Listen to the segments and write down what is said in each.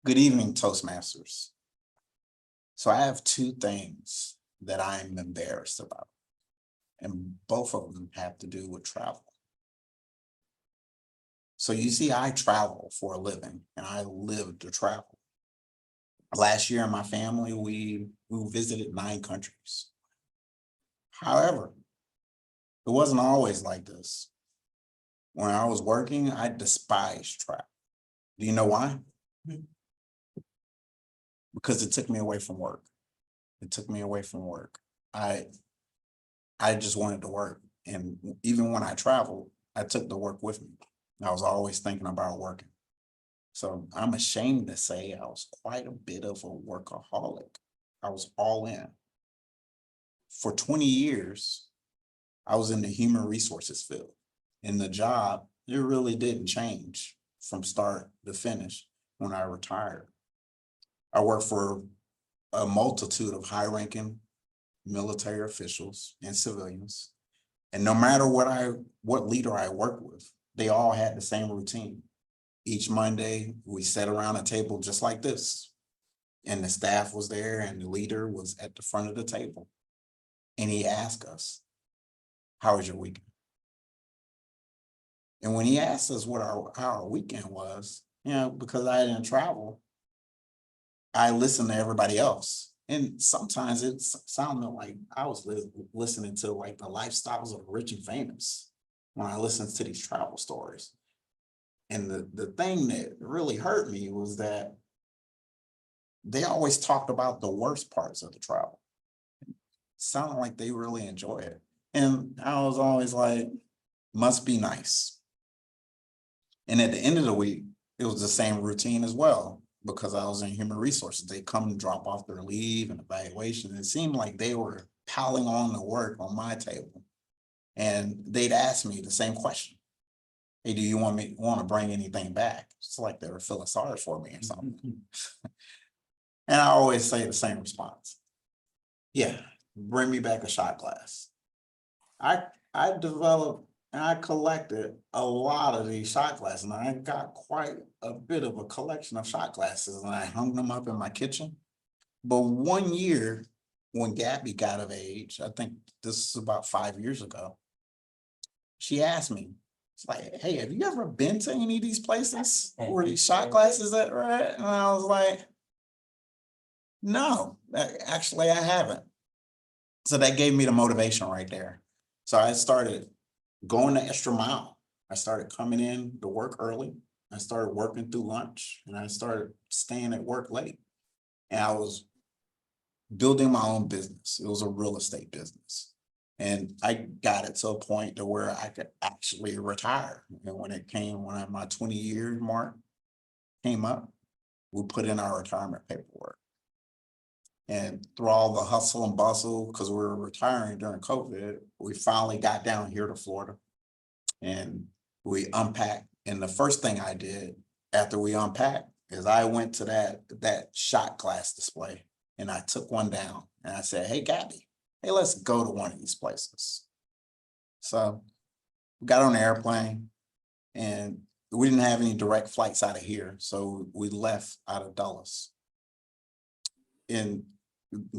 Good evening, Toastmasters. So I have two things that I'm embarrassed about, and both of them have to do with travel. So you see, I travel for a living and I live to travel. Last year in my family, we visited 9 countries. However, it wasn't always like this. When I was working, I despised travel. Do you know why? Because it took me away from work. It took me away from work. I I just wanted to work. And even when I traveled, I took the work with me. I was always thinking about working. So I'm ashamed to say I was quite a bit of a workaholic. I was all in. For 20 years, I was in the human resources field. In the job, it really didn't change from start to finish when I retired. I worked for a multitude of high ranking military officials and civilians. And no matter what leader I worked with, they all had the same routine. Each Monday, we sat around a table just like this. And the staff was there and the leader was at the front of the table. And he asked us, "How was your weekend?" And when he asked us how our weekend was, because I didn't travel, I listened to everybody else. And sometimes it sounded like I was listening to like the lifestyles of the rich and famous when I listened to these travel stories. And the thing that really hurt me was that they always talked about the worst parts of the travel. Sounded like they really enjoy it. And I was always like, must be nice. And at the end of the week, it was the same routine as well, because I was in human resources. They come and drop off their leave and evaluation. It seemed like they were piling on the work on my table. And they'd ask me the same question. "Hey, do you want to bring anything back?" It's like they were feeling sorry for me or something. And I always say the same response. "Yeah, bring me back a shot glass." I I developed and I collected a lot of these shot glasses, and I got quite a bit of a collection of shot glasses, and I hung them up in my kitchen. But one year, when Gabby got of age, I think this is about 5 years ago, she asked me, it's like, "Hey, have you ever been to any of these places where these shot glasses at, right?" And I was like, "No, actually, I haven't." So that gave me the motivation right there. So I started going the extra mile. I started coming in to work early. I started working through lunch and I started staying at work late. And I was building my own business. It was a real estate business. And I got it to a point to where I could actually retire. And when my 20-year mark came up, we put in our retirement paperwork. And through all the hustle and bustle, because we were retiring during COVID, we finally got down here to Florida and we unpacked. And the first thing I did after we unpacked is I went to that shot glass display and I took one down and I said, "Hey, Gabby, hey, let's go to one of these places." So we got on the airplane and we didn't have any direct flights out of here. So we left out of Dulles. And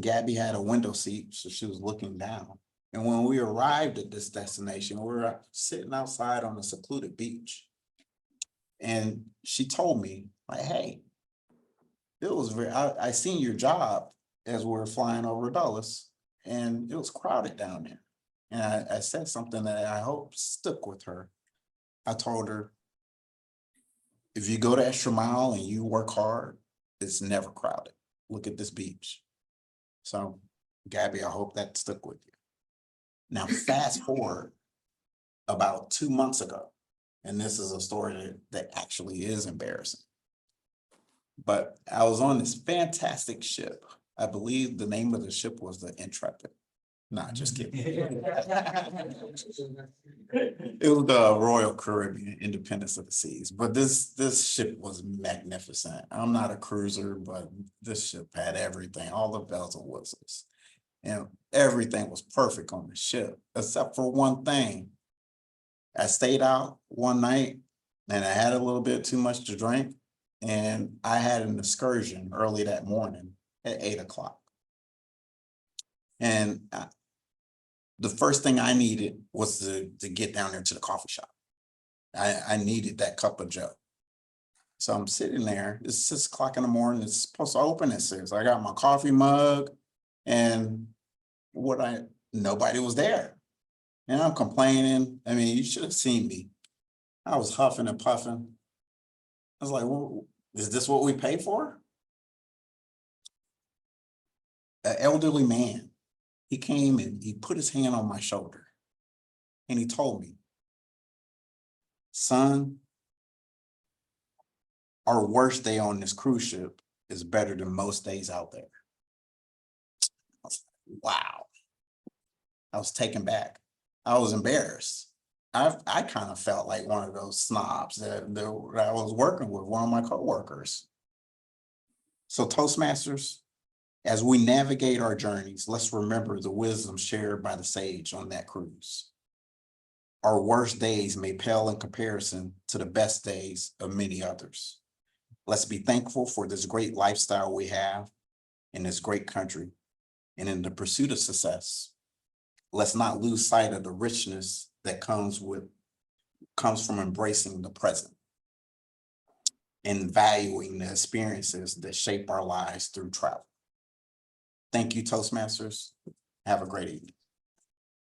Gabby had a window seat, so she was looking down. And when we arrived at this destination, we were sitting outside on a secluded beach. And she told me, like, "Hey, I seen your job as we were flying over Dulles, and it was crowded down there." And I said something that I hope stuck with her. I told her, "If you go the extra mile and you work hard, it's never crowded. Look at this beach." So, Gabby, I hope that stuck with you. Now, fast forward about 2 months ago, and this is a story that actually is embarrassing. But I was on this fantastic ship. I believe the name of the ship was the Intrepid. Nah, just kidding. It was the Royal Caribbean, Independence of the Seas. But this ship was magnificent. I'm not a cruiser, but this ship had everything, all the bells and whistles. And everything was perfect on the ship, except for one thing. I stayed out one night and I had a little bit too much to drink. And I had an excursion early that morning at 8 o'clock. And the first thing I needed was to get down there to the coffee shop. I needed that cup of joe. So I'm sitting there, it's 6 o'clock in the morning, it's supposed to open at 6. I got my coffee mug and nobody was there. And I'm complaining. I mean, you should have seen me. I was huffing and puffing. I was like, well, is this what we pay for? An elderly man, he came and he put his hand on my shoulder and he told me, son, our worst day on this cruise ship is better than most days out there. I was like, wow. I was taken back. I was embarrassed. I kind of felt like one of those snobs that I was working with, one of my coworkers. So Toastmasters, as we navigate our journeys, let's remember the wisdom shared by the sage on that cruise. Our worst days may pale in comparison to the best days of many others. Let's be thankful for this great lifestyle we have in this great country and in the pursuit of success. Let's not lose sight of the richness that comes from embracing the present and valuing the experiences that shape our lives through travel. Thank you, Toastmasters. Have a great evening.